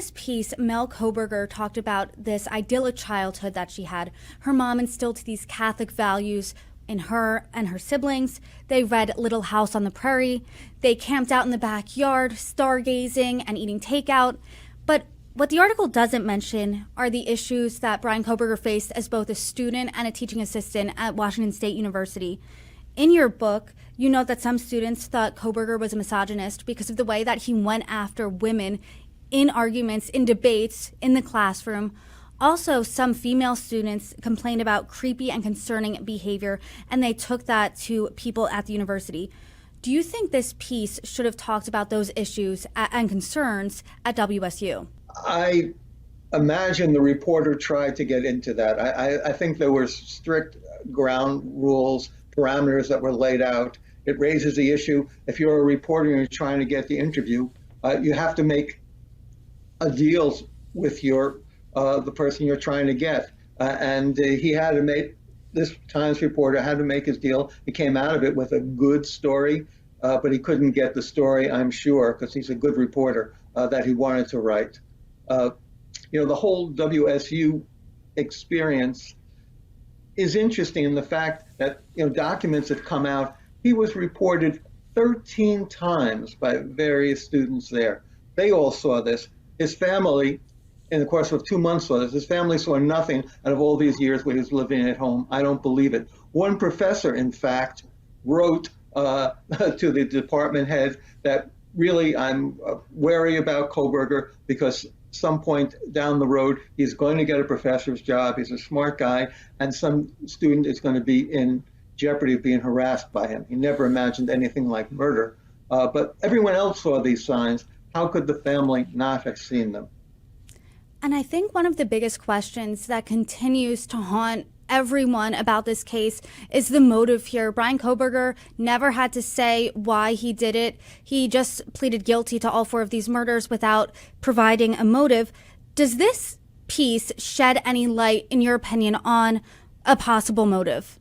this piece, Mel Kohberger talked about this idyllic childhood that she had. Her mom instilled these Catholic values in her and her siblings. They read Little House on the Prairie. They camped out in the backyard, stargazing and eating takeout. But what the article doesn't mention are the issues that Bryan Kohberger faced as both a student and a teaching assistant at Washington State University. In your book, you note that some students thought Kohberger was a misogynist because of the way that he went after women in arguments, in debates, in the classroom. Also, some female students complained about creepy and concerning behavior, and they took that to people at the university. Do you think this piece should have talked about those issues and concerns at WSU? I imagine the reporter tried to get into that. I think there were strict ground rules, parameters that were laid out. It raises the issue. If you're a reporter and you're trying to get the interview, you have to make deals with the person you're trying to get. And he had to make, this Times reporter had to make his deal. He came out of it with a good story, but he couldn't get the story, I'm sure, because he's a good reporter, that he wanted to write. The whole WSU experience is interesting in the fact that, documents have come out. He was reported 13 times by various students there. They all saw this. His family, in the course of 2 months, saw this. His family saw nothing out of all these years where he was living at home. I don't believe it. One professor, in fact, wrote to the department head that really I'm wary about Kohberger because some point down the road, he's going to get a professor's job. He's a smart guy, and some student is going to be in jeopardy of being harassed by him. He never imagined anything like murder, but everyone else saw these signs. How could the family not have seen them? And I think one of the biggest questions that continues to haunt everyone about this case is the motive here. Bryan Kohberger never had to say why he did it. He just pleaded guilty to all 4 of these murders without providing a motive. Does this piece shed any light, in your opinion, on a possible motive?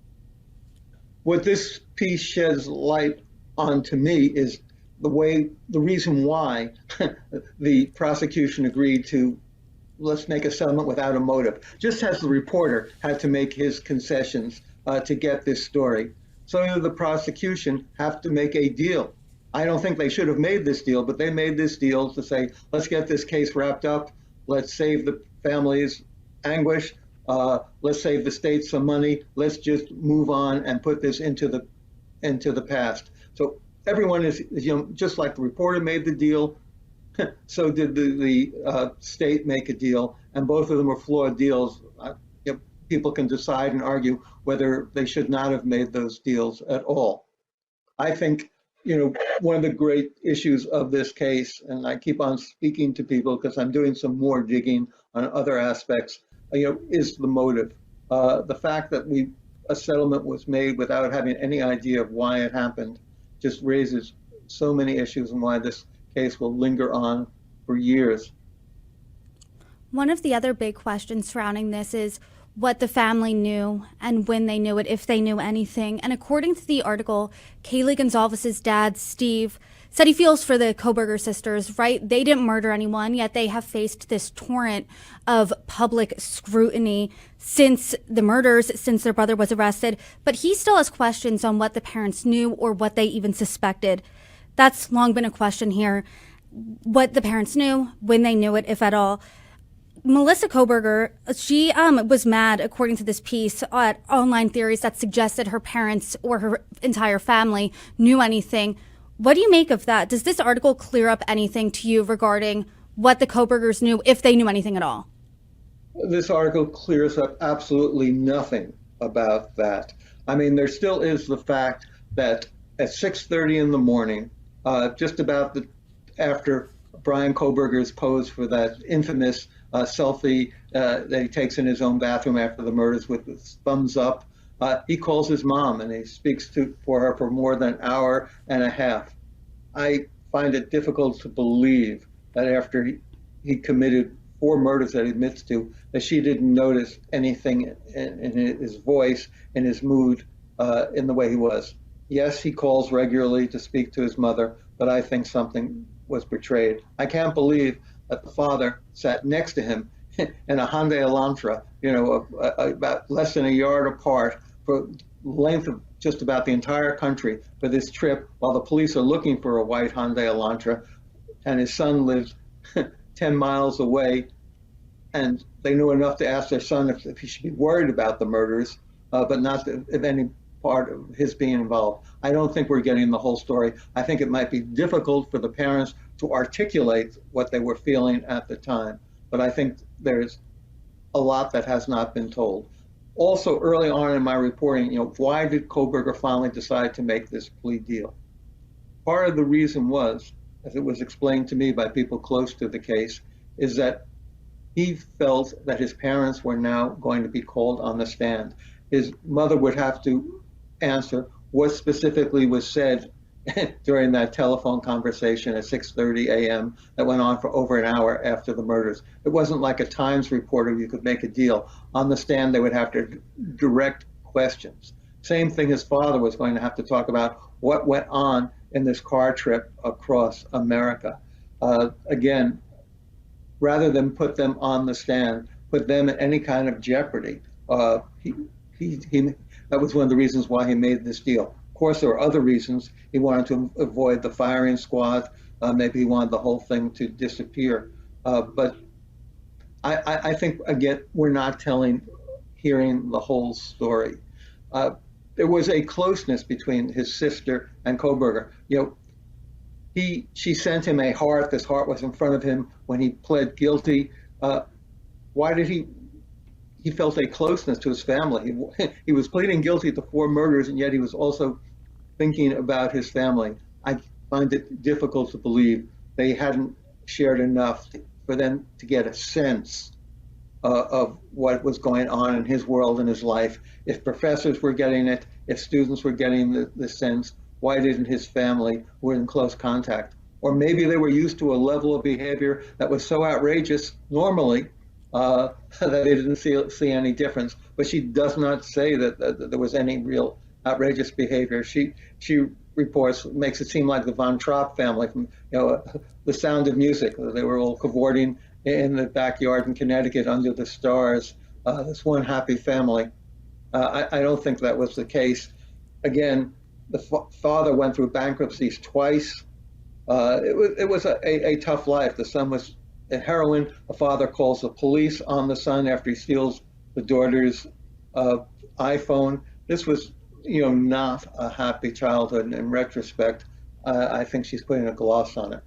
What this piece sheds light on to me is the reason why the prosecution agreed to let's make a settlement without a motive, just as the reporter had to make his concessions to get this story. So the prosecution have to make a deal. I don't think they should have made this deal, but they made this deal to say, let's get this case wrapped up. Let's save the family's anguish. Let's save the state some money. Let's just move on and put this into the past. So everyone is, just like the reporter made the deal, so did the state make a deal, and both of them are flawed deals. People can decide and argue whether they should not have made those deals at all. I think, one of the great issues of this case, and I keep on speaking to people because I'm doing some more digging on other aspects, is the motive. The fact that a settlement was made without having any idea of why it happened just raises so many issues and why this case will linger on for years. One of the other big questions surrounding this is what the family knew and when they knew it, if they knew anything. And according to the article, Kaylee Gonzalez's dad, Steve, said he feels for the Kohberger sisters, right? They didn't murder anyone, yet they have faced this torrent of public scrutiny since the murders, since their brother was arrested. But he still has questions on what the parents knew or what they even suspected. That's long been a question here. What the parents knew, when they knew it, if at all. Melissa Kohberger, she was mad, according to this piece, at online theories that suggested her parents or her entire family knew anything. What do you make of that? Does this article clear up anything to you regarding what the Kohbergers knew, if they knew anything at all? This article clears up absolutely nothing about that. I mean, there still is the fact that at 6:30 in the morning, just about after Bryan Kohberger's pose for that infamous selfie that he takes in his own bathroom after the murders with his thumbs up, he calls his mom and he speaks for her for more than an hour and a half. I find it difficult to believe that after he committed 4 murders that he admits to, that she didn't notice anything in his voice, in his mood, in the way he was. Yes, he calls regularly to speak to his mother, but I think something was betrayed. I can't believe that the father sat next to him in a Hyundai Elantra, about less than a yard apart for length of just about the entire country for this trip, while the police are looking for a white Hyundai Elantra, and his son lives 10 miles away, and they knew enough to ask their son if he should be worried about the murders, but not if any part of his being involved. I don't think we're getting the whole story. I think it might be difficult for the parents to articulate what they were feeling at the time, but I think there's a lot that has not been told. Also, early on in my reporting, why did Kohberger finally decide to make this plea deal? Part of the reason was, as it was explained to me by people close to the case, is that he felt that his parents were now going to be called on the stand. His mother would have to answer what specifically was said during that telephone conversation at 6:30 a.m. that went on for over an hour after the murders. It wasn't like a Times reporter you could make a deal. On the stand, they would have to direct questions. Same thing, his father was going to have to talk about what went on in this car trip across America. Again, rather than put them on the stand, put them in any kind of jeopardy. That was one of the reasons why he made this deal. Of course, there were other reasons. He wanted to avoid the firing squad. Maybe he wanted the whole thing to disappear. But I think, again, we're not hearing the whole story. There was a closeness between his sister and Kohberger. She sent him a heart. This heart was in front of him when he pled guilty. Why did he felt a closeness to his family. He was pleading guilty to 4 murders, and yet he was also thinking about his family. I find it difficult to believe they hadn't shared enough for them to get a sense of what was going on in his world and his life. If professors were getting it, if students were getting the sense, why didn't his family were in close contact? Or maybe they were used to a level of behavior that was so outrageous normally that they didn't see any difference. But she does not say that there was any real outrageous behavior. She reports, makes it seem like the Von Trapp family from The Sound of Music. They were all cavorting in the backyard in Connecticut under the stars. This one happy family. I don't think that was the case. Again, the father went through bankruptcies twice. It was a tough life. The son was a heroin. The father calls the police on the son after he steals the daughter's iPhone. This was, not a happy childhood. And in retrospect, I think she's putting a gloss on it.